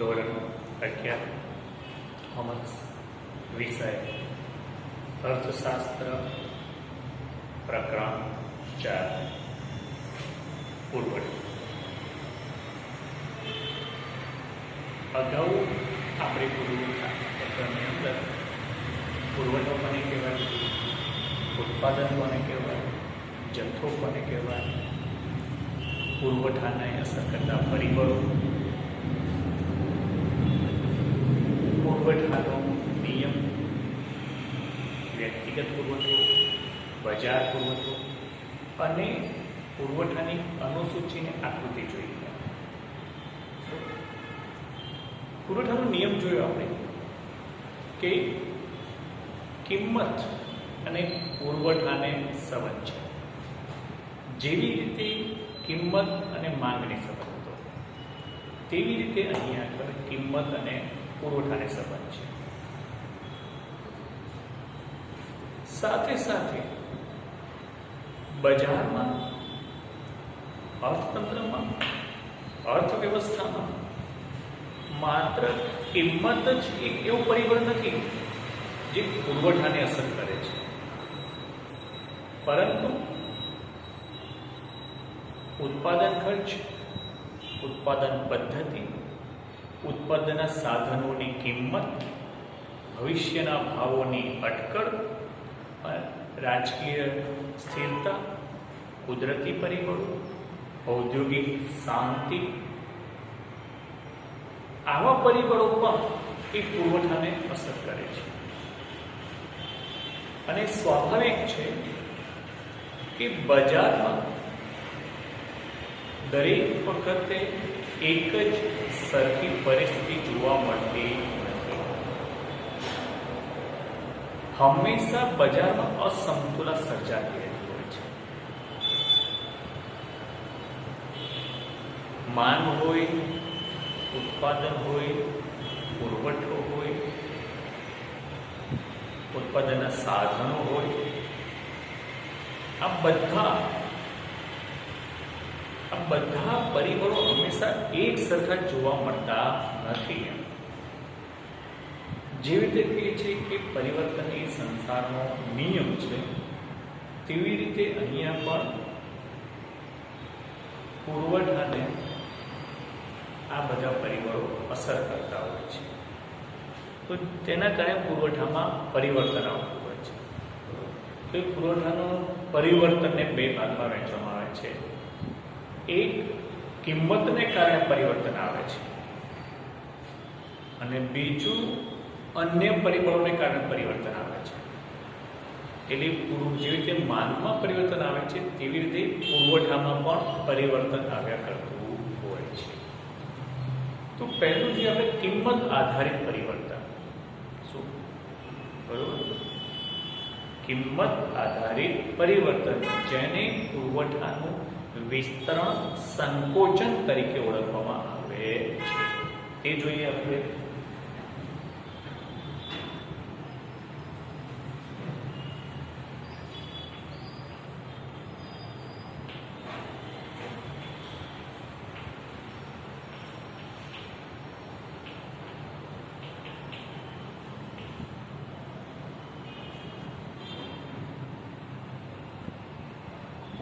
ધોરણ 11 કોમર્સ વિષય અર્થશાસ્ત્ર પ્રકરણ 4 પુરવઠો. અગાઉ આપણે પુરવઠા પ્રકરણની અંદર પુરવઠો કોને કહેવાય, ઉત્પાદન કોને કહેવાય, જથ્થો કોને કહેવાય, પુરવઠાને અસર કરતા પરિબળો, પુરવઠાનો નિયમ, વ્યક્તિગત પુરવઠો, બજાર પુરવઠો અને પુરવઠાની અનુસૂચિની આકૃતિ જોઈ. પુરવઠાનો નિયમ જોયો આપણે કે કિંમત અને પુરવઠાને સંબંધ છે. જેવી રીતે કિંમત અને માંગને સંબંધ હતો તેવી રીતે અહીંયા આગળ કિંમત અને પુરવઠાને સંબંધ છે. સાથે સાથે બજારમાં, અર્થતંત્રમાં, અર્થવ્યવસ્થામાં માત્ર કિંમત જ એક એવું પરિબળ નથી જે પુરવઠાને અસર કરે છે, પરંતુ ઉત્પાદન ખર્ચ, ઉત્પાદન પદ્ધતિ, ઉત્પાદનના સાધનોની કિંમત, ભવિષ્યના ભાવોની અટકળ, રાજકીય સ્થિરતા, કુદરતી પરિબળો, ઔદ્યોગિક શાંતિ, આવા પરિબળો પણ એ પુરવઠાને અસર કરે છે. અને સ્વાભાવિક છે કે બજારમાં દરેક વખતે એક જ સરખી પરિસ્થિતિ જોવા મળતી નથી. હંમેશા બજારમાં અસમતુલા સર્જાતી રહેતી હોય છે. માંગ હોય, ઉત્પાદન હોય, પુરવઠો હોય, ઉત્પાદનના સાધનો હોય, આ બધા પરિબળો હંમેશા એક સરખા જોવા મળતા નથી. જેવી રીતે કહીએ છીએ કે પરિવર્તન એ સંસારનો નિયમ છે, તેવી રીતે અહીંયા પણ પુરવઠાને આ બધા પરિબળો અસર કરતા હોય છે. તો તેના કારણે પુરવઠામાં પરિવર્તન આવતું હોય છે. તો એ પુરવઠાનું પરિવર્તનને બે ભાગમાં વહેંચવામાં આવે છે. એક કિંમતને કારણે પરિવર્તન આવે છે અને બીજું અન્ય પરિબળોને કારણે પરિવર્તન આવે છે. એટલે જેવી રીતે માંગમાં પરિવર્તન આવે છે તેવી રીતે પુરવઠામાં પણ પરિવર્તન આવ્યા કરતું હોય છે. તો પહેલું જે આપણે કિંમત આધારિત પરિવર્તન, શું બરોબર, કિંમત આધારિત પરિવર્તન, જેને પુરવઠાનું વિસ્તરણ સંકોચન તરીકે ઓળખવામાં આવે છે, તે જોઈએ આપણે.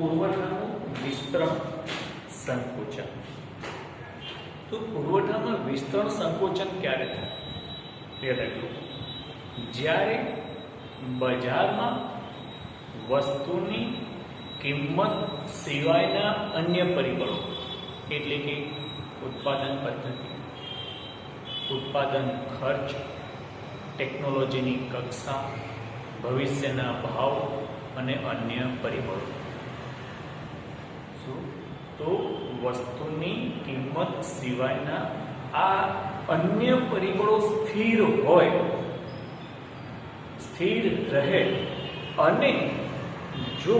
પુરવઠાનું વિસ્તરણ સંકોચન. તો પુરવઠામાં વિસ્તરણ સંકોચન ક્યારે થાય? જ્યારે બજારમાં વસ્તુની કિંમત સિવાયના અન્ય પરિબળો, એટલે કે ઉત્પાદન પદ્ધતિ, ઉત્પાદન ખર્ચ, ટેકનોલોજીની કક્ષા, ભવિષ્યના ભાવ અને અન્ય પરિબળો, તો વસ્તુની કિંમત સિવાયના આ અન્ય પરિબળો સ્થિર હોય, સ્થિર રહે, અને જો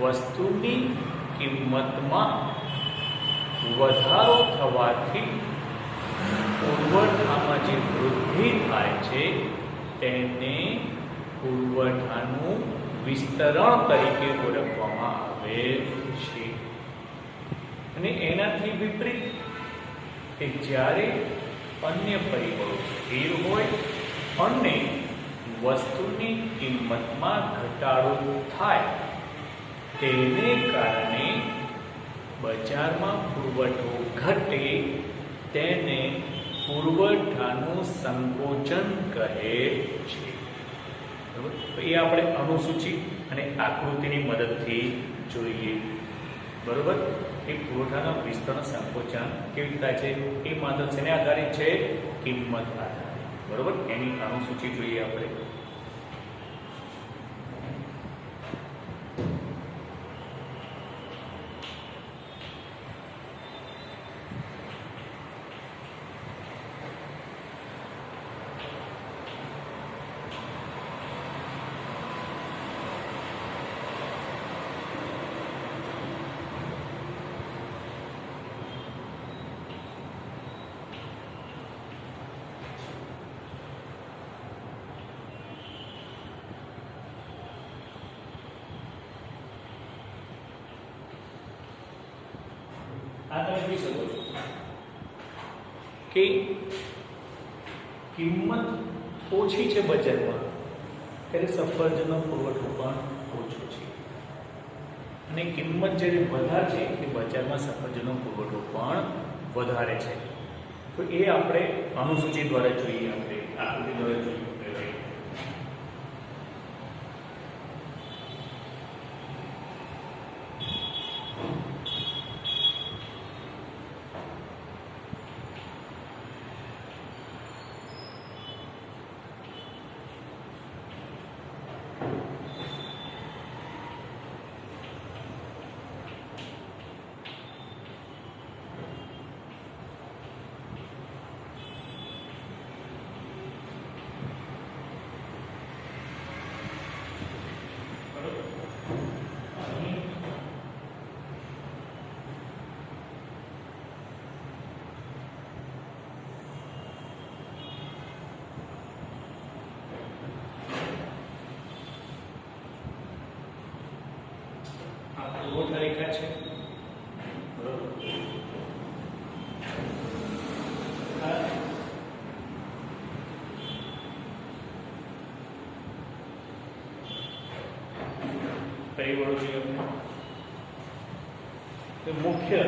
વસ્તુની કિંમતમાં વધારો થવાથી પુરવઠામાં જે વૃદ્ધિ થાય છે તેને પુરવઠાનું વિસ્તરણ તરીકે ઓળખવામાં આવે છે. અને એનાથી વિપરીત કે જ્યારે અન્ય પરિબળો સ્થિર હોય અને વસ્તુની કિંમતમાં ઘટાડો થાય તેને કારણે બજારમાં પુરવઠો ઘટે તેને પુરવઠાનું સંકોચન કહે છે. બરાબર? તો એ આપણે અનુસૂચિ અને આકૃતિની મદદથી જોઈએ. બરોબર? એ પુરવઠાના વિસ્તરણ સંકોચન કેવી રીતે થાય છે? એ માત્ર શેને આધારિત છે? કિંમત આધારિત. બરોબર? એની અનુસૂચિ જોઈએ આપણે. આ તમે જોઈ શકો છો કે કિંમત ઓછી છે બજારમાં ત્યારે સફરજનનો પુરવઠો પણ ઓછો છે અને કિંમત જ્યારે વધારે છે કે બજારમાં સફરજનનો પુરવઠો પણ વધારે છે. તો એ આપણે અનુસૂચિ દ્વારા જોઈએ, આપણે આકૃતિ દ્વારા જોઈએ. પુરવઠા રેખા છે. પરિબળો જોઈએ તો મુખ્ય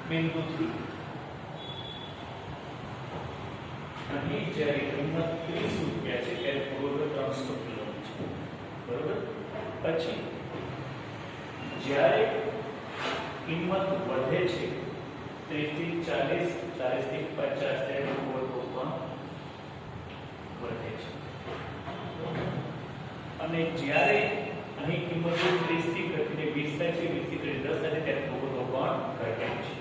બિંદુથી અહીં જ્યારે કિંમત 30 રૂપિયા છે ત્યારે પુરવઠો 300 કિલો છે. બરોબર? પછી જ્યારે કિંમત વધે છે 30 થી 40, 40 થી 50 ત્યારે પુરવઠો પણ વધે છે. અને જ્યારે અહીં કિંમત 30 થી ઘટીને 20 થાય છે, 20 થી ઘટીને 10 થાય ત્યારે પુરવઠો પણ ઘટે છે.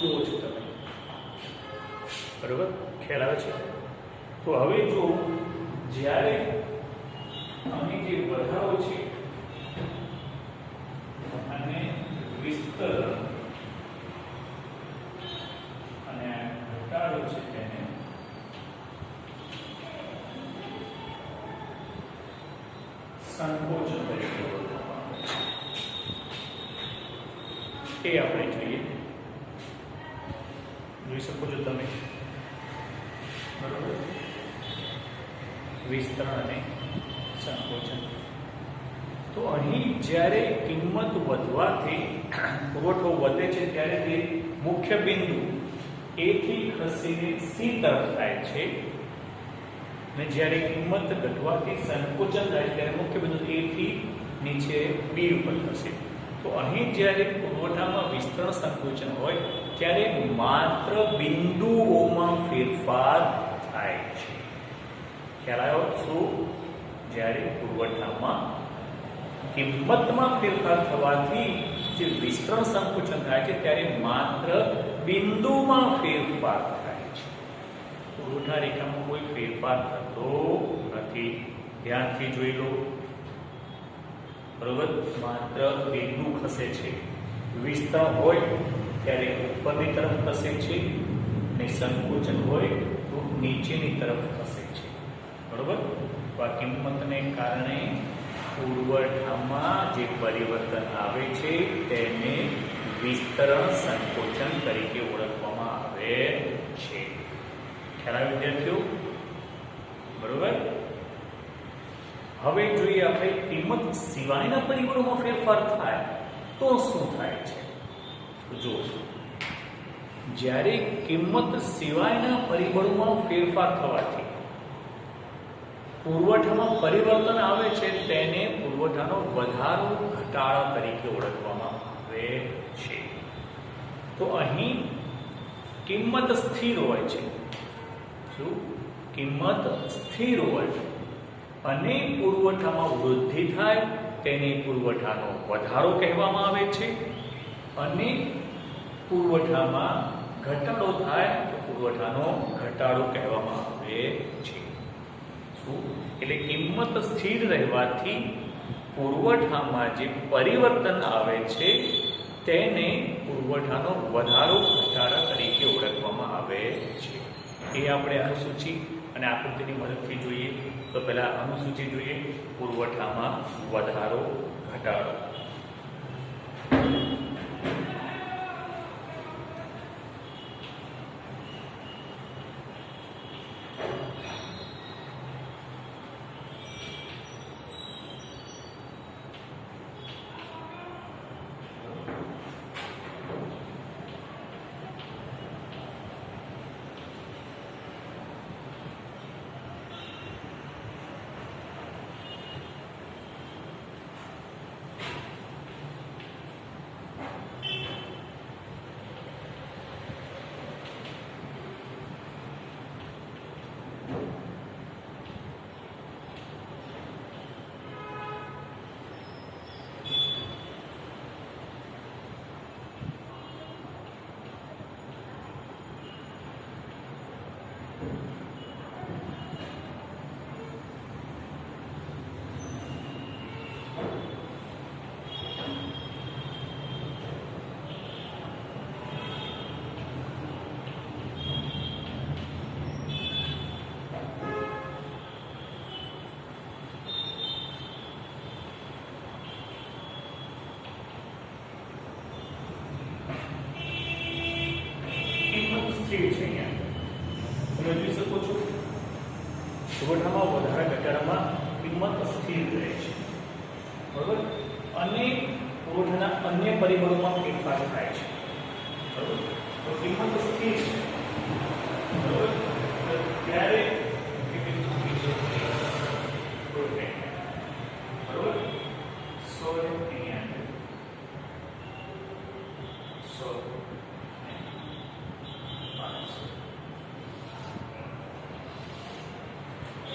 જુઓ છો તમે. બરોબર? ખ્યાલ આવે છે? તો હવે જો જ્યારે અહીં જે વધારો છે અને વિસ્તરણ અને ઘટાડો છે તેને સંકોચન તરીકે ઓળખવામાં આવે છે. એ આપણે જોઈએ. જોઈ શકો છો તમે. બરોબર? વિસ્તરણ અને સંકોચન. તો અહીં જ્યારે કિંમત વધવાથી પુરવઠો વધે છે ત્યારે તે મુખ્ય બિંદુ A થી ખસીને C તરફ થાય છે અને જ્યારે કિંમત ઘટવાથી સંકોચન થાય છે ત્યારે મુખ્ય બિંદુ A થી નીચે B ઉપર ખસે. તો અહીં જ્યારે પુરવઠામાં વિસ્તરણ સંકોચન હોય ત્યારે માત્ર બિંદુઓમાં ફેરફાર થાય છે. ખ્યાલ આવ્યો? શું? જ્યારે પુરવઠામાં કિંમતમાં ફેરફાર થવાથી જે વિસ્તરણ સંકોચન થાય છે ત્યારે માત્ર બિંદુમાં ફેરફાર થાય છે. પુરવઠા રેખામાં કોઈ ફેરફાર થતો નથી. ધ્યાનથી જોઈ લો. બરોબર? માત્ર બિંદુ ખસે છે. વિસ્તરણ હોય ત્યારે ઉપરની તરફ ખસે છે અને સંકોચન હોય તો નીચેની તરફ ખસે છે. બરોબર? તો અથવા કિંમતને કારણે પુરવઠામાં જે પરિવર્તન આવે છે તેને વિસ્તરણ સંકોચન તરીકે ઓળખવામાં આવે છે. ખ્યાલ આવે વિદ્યાર્થીઓ? બરોબર. હવે જોઈએ આપણે કિંમત સિવાયના પરિબળોમાં ફેરફાર થાય તો શું થાય છે. જો જ્યારે કિંમત સિવાયના પરિબળોમાં ફેરફાર થવાથી પુરવઠામાં પરિવર્તન આવે છે તેને પુરવઠાનો વધારો ઘટાડો તરીકે ઓળખવામાં આવે છે. તો અહીં કિંમત સ્થિર હોય છે. શું? કિંમત સ્થિર હોય અને પુરવઠામાં વૃદ્ધિ થાય તેને પુરવઠાનો વધારો કહેવામાં આવે છે અને પુરવઠામાં ઘટાડો થાય તો પુરવઠાનો ઘટાડો કહેવામાં આવે છે. શું? એટલે કિંમત સ્થિર રહેવાથી પુરવઠામાં જે પરિવર્તન આવે છે તેને પુરવઠાનો વધારો ઘટાડા તરીકે ઓળખવામાં આવે છે. એ આપણે અનુસૂચિ અને આકૃતિની મદદથી જોઈએ. તો પહેલા અનુસૂચિ જોઈએ. પુરવઠામાં વધારો ઘટાડો. તમે જોઈ શકો છો પુરવઠામાં વધારા ઘટાડામાં કિંમત સ્થિર રહે છે. બરોબર. અને પુરવઠાના અન્ય પરિબળોમાં ફેરફાર થાય છે. બરોબર. તો કિંમત સ્થિર છે. બરોબર. ત્યારે બરોબર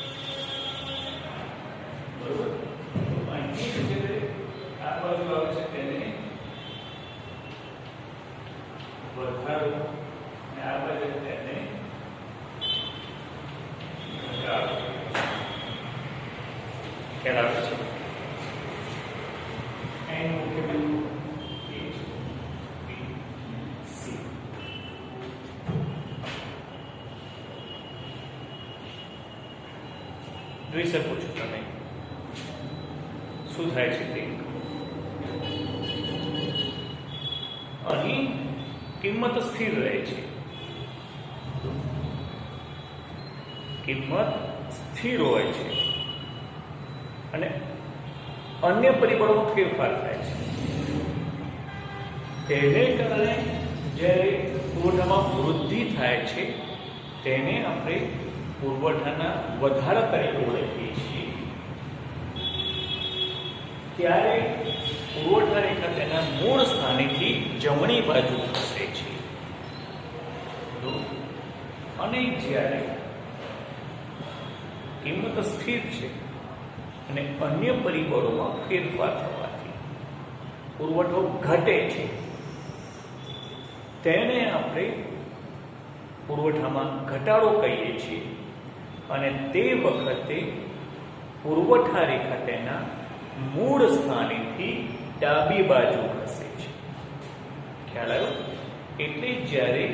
1 જોઈ શકો છો તમે શું થાય છે તે. અહીં કિંમત સ્થિર રહે છે. કિંમત સ્થિર હોય છે અને અન્ય પરિબળોમાં ફેરફાર થાય છે. તેને કારણે જ્યારે પુરવઠામાં વૃદ્ધિ થાય છે તેને આપણે પુરવઠાના વધારા તરીકે ઓળખીએ છીએ. ત્યારે પુરવઠા રેખા તેના મૂળ સ્થાનેથી જમણી બાજુ ખસે છે અને જ્યારે કિંમત સ્થિર છે અને અન્ય પરિબળોમાં ફેરફાર થવાથી પુરવઠો ઘટે છે તેને આપણે પુરવઠામાં ઘટાડો કહીએ છીએ અને તે વખતે પુરવઠા રેખા તેના મૂળ સ્થાનેથી ડાબી બાજુ ખસે છે. ખ્યાલ આવ્યો? એટલે જ્યારે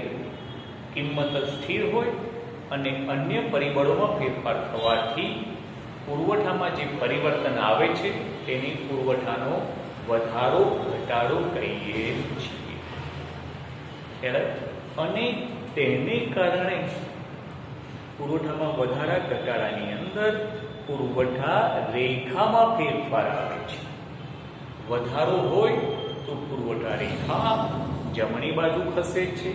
કિંમત સ્થિર હોય અને અન્ય પરિબળોમાં ફેરફાર થવાથી પુરવઠામાં જે પરિવર્તન આવે છે તેને પુરવઠાનો વધારો ઘટાડો કહીએ છીએ. અને તેને કારણે પુરવઠામાં વધારા ઘટાડાની અંદર પુરવઠા રેખામાં ફેરફાર આવે છે. વધારો હોય તો પુરવઠા રેખા જમણી બાજુ ખસે છે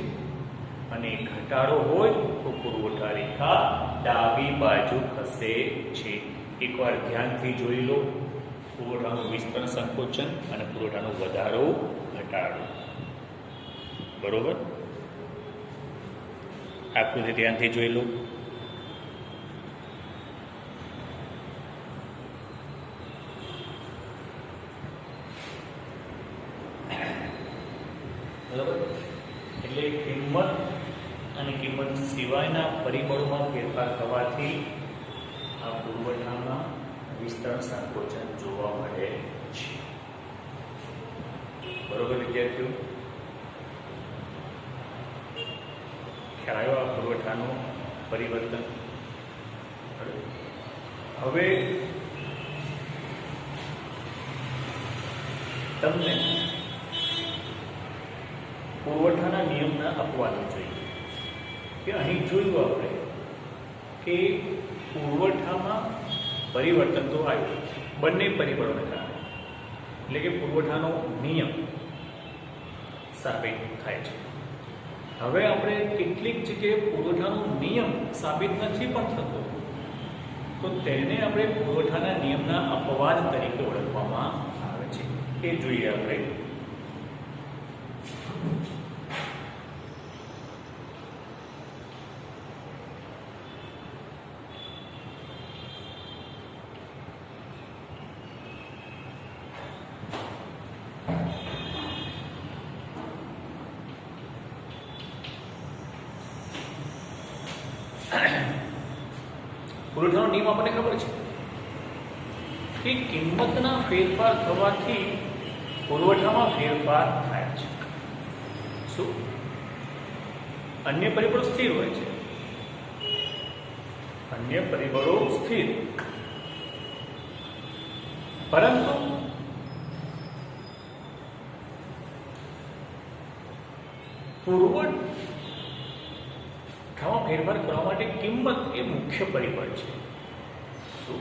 અને ઘટાડો હોય તો પુરવઠા રેખા ડાબી બાજુ ખસે છે. એકવાર ધ્યાનથી જોઈ લો પુરવઠાનું વિસ્તરણ સંકોચન અને પુરવઠાનો વધારો ઘટાડો. બરોબર, આકૃતિ ધ્યાનથી જોઈ લો. બરાબર, એટલે કિંમત અને કિંમત સિવાયના પરિબળોમાં ફેરફાર થવાથી આ પુરવઠામાં વિસ્તરણ સંકોચન જોવા મળે છે. બરોબર વિદ્યાર્થીઓ, ખ્યાલ આવ્યો આ પુરવઠાનું પરિવર્તન. હવે તમને પુરવઠાના નિયમના અપવાદો જોઈએ કે અહીં જોયું આપણે કે પુરવઠામાં પરિવર્તન તો આવ્યું બંને પરિબળોને કારણે, એટલે કે પુરવઠાનો નિયમ સાબિત થાય છે. હવે આપણે કેટલીક જગ્યાએ પુરવઠાનો નિયમ સાબિત નથી પણ થતો, તો તેને આપણે પુરવઠાના નિયમના અપવાદ તરીકે ઓળખવામાં આવે છે. એ જોઈએ આપણે. પુરવઠાનો નિયમ આપણને ખબર છે કે કિંમતના ફેરફાર થવાથી પુરવઠામાં ફેરફાર થાય છે. શું? અન્ય પરિબળો સ્થિર હોય છે. અન્ય પરિબળો સ્થિર, પરંતુ પુરવઠામાં ફેરફાર કરવા માટે કિંમત એ મુખ્ય પરિબળ છે. શું?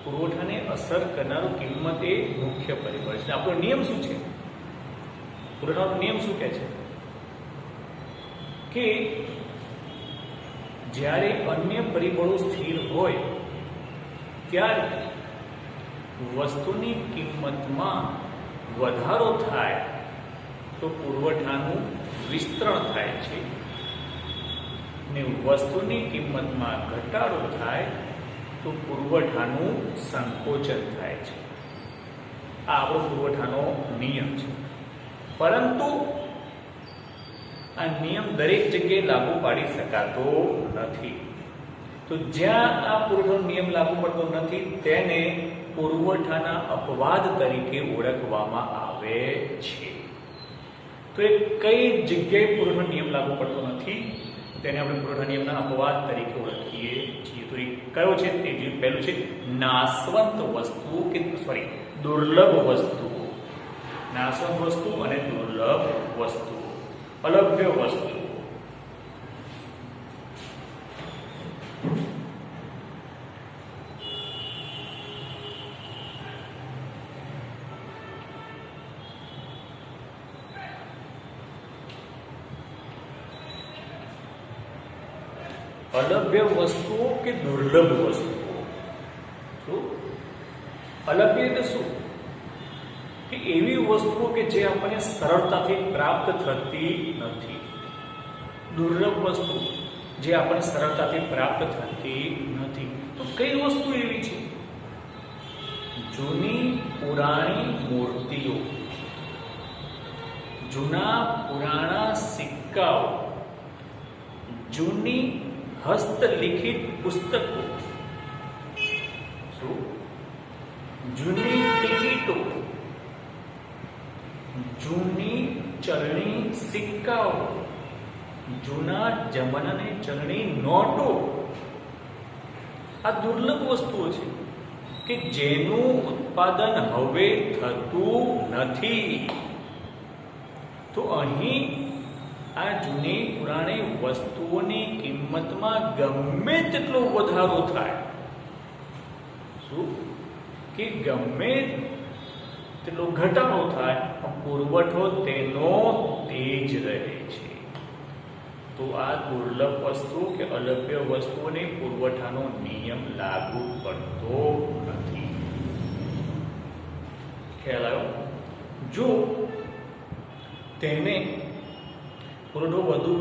પુરવઠાને અસર કરનારું કિંમત એ મુખ્ય પરિબળ છે. આપણો નિયમ શું છે? પુરવઠાનો નિયમ શું કહે છે કે જ્યારે અન્ય પરિબળો સ્થિર હોય ત્યારે વસ્તુની કિંમતમાં વધારો થાય તો પુરવઠાનું વિસ્તરણ થાય છે ને વસ્તુની કિંમતમાં ઘટાડો થાય તો પુરવઠાનું સંકોચન થાય છે. આ આપણો પુરવઠાનો નિયમ છે. પરંતુ આ નિયમ દરેક જગ્યાએ લાગુ પાડી શકાતો નથી. તો જ્યાં આ પુરવઠાનો નિયમ લાગુ પડતો નથી તેને પુરવઠાના અપવાદ તરીકે ઓળખવામાં આવે છે. તો એ કઈ જગ્યાએ પુરવઠાનો નિયમ લાગુ પડતો નથી તેને આપણે પુરવઠા નિયમના અપવાદ તરીકે ઓળખીએ છીએ. તો એ કયો છે? તે જે પહેલું છે નાશવંત વસ્તુ કે દુર્લભ વસ્તુઓ. નાશવંત વસ્તુ અને દુર્લભ વસ્તુઓ, અલભ્ય વસ્તુ. અલભ્ય વસ્તુઓ કે દુર્લભ વસ્તુઓ. શું? અલભ્ય એટલે શું? કે એવી વસ્તુઓ કે જે આપણને સરળતાથી પ્રાપ્ત થતી નથી. દુર્લભ વસ્તુ જે આપણને સરળતાથી પ્રાપ્ત થતી નથી. તો કઈ વસ્તુ એવી છે? જૂની પુરાણી મૂર્તિઓ, જૂના પુરાણા સિક્કાઓ, જૂની હસ્તલિખિત પુસ્તકો, શું? જૂની ટિકિટો, જૂની ચલણી સિક્કાઓ, જૂના જમાનાની ચલણી નોટો, આ દુર્લભ વસ્તુઓ છે કે જેનું ઉત્પાદન હવે થતું નથી. તો અહીં આ જૂની પુરાણી વસ્તુઓની કિંમતમાં ગમે તેટલો વધારો થાય, શું કે ગમે તેટલો ઘટાડો થાય, પુરવઠો તેનો તે જ રહે છે. તો આ દુર્લભ વસ્તુ કે અલભ્ય વસ્તુઓને પુરવઠાનો નિયમ લાગુ પડતો નથી. ખ્યાલ આવ્યો? જો તેને પુરવઠો વધુ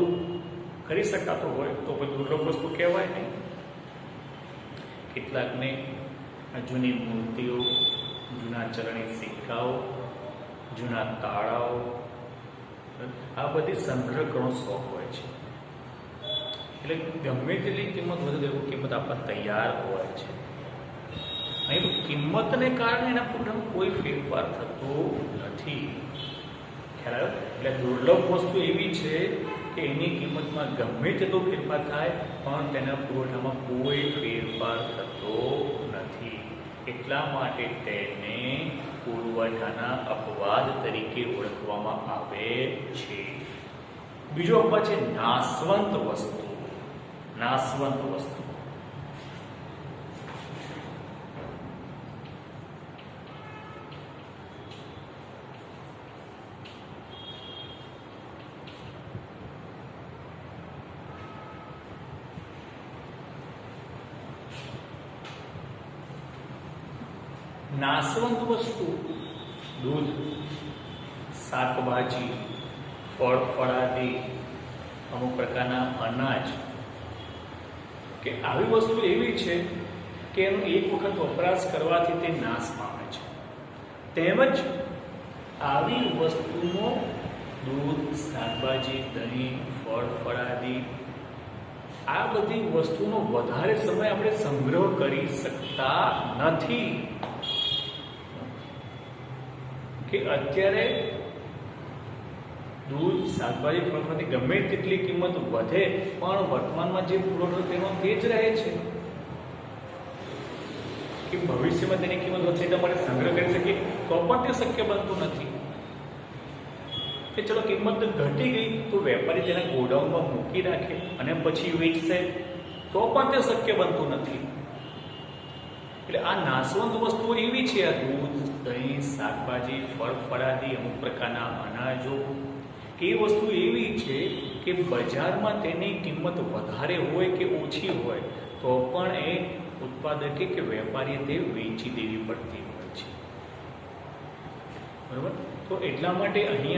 કરી શકાતો હોય તો કોઈ દુર્લભ વસ્તુ કહેવાય નહીં. કેટલાકને જૂની મૂર્તિઓ, જૂના ચલણી સિક્કાઓ, જૂના તાળાઓ, આ બધી સંગ્રહ કરવાનો શોખ હોય છે. એટલે ગમે તેટલી કિંમત વધુ દેવું કિંમત આપવા તૈયાર હોય છે. અહીં કિંમતને કારણે એના પુરવઠામાં કોઈ ફેરફાર થતો નથી. ખ્યાલ આવ્યો? એટલે દુર્લભ વસ્તુ એવી છે કે એની કિંમતમાં ગમે તેટલો ફેરફાર થાય પણ તેના પુરવઠામાં કોઈ ફેરફાર થતો નથી. એટલા માટે તેને પુરવઠાના અપવાદ તરીકે ઓળખવામાં આવે છે. બીજો અપવાદ છે નાશવંત વસ્તુ. નાશવંત વસ્તુ નાશવંત વસ્તુ દૂધ, શાકભાજી, ફળ ફળાદી, અમુક પ્રકારના અનાજ કે આવી વસ્તુ એવી છે કે એનો એક વખત વપરાશ કરવાથી તે નાશ પામે છે. તેમજ આવી વસ્તુનો દૂધ, શાકભાજી, દહીં, ફળ ફળાદી આ બધી વસ્તુનો વધારે સમય આપણે સંગ્રહ કરી શકતા નથી. કે અત્યારે દૂધ, શાકભાજી, ફળફળાદી ગમે તેટલી કિંમત વધે પણ વર્તમાનમાં જે પુરવઠો તેનો તે જ રહે છે. કે ભવિષ્યમાં તેની કિંમત વધશે એટલે આપણે સંગ્રહ કરી શકીએ તો પણ તે શક્ય બનતું નથી. કે ચલો કિંમત ઘટી ગઈ તો વેપારી તેના ગોડાઉનમાં મૂકી રાખે અને પછી વેચશે તો પણ તે શક્ય બનતું નથી. એટલે આ નાશવંત વસ્તુઓ એવી છે, આ દૂધ, દહીં, શાકભાજી, ફળ ફળાદી, અમુક પ્રકારના અનાજો, એ વસ્તુ એવી છે કે બજારમાં તેની કિંમત વધારે હોય કે ઓછી હોય તો પણ એ ઉત્પાદકે કે વેપારીએ તે વેચી દેવી પડતી હોય છે. બરોબર? તો એટલા માટે અહીંયા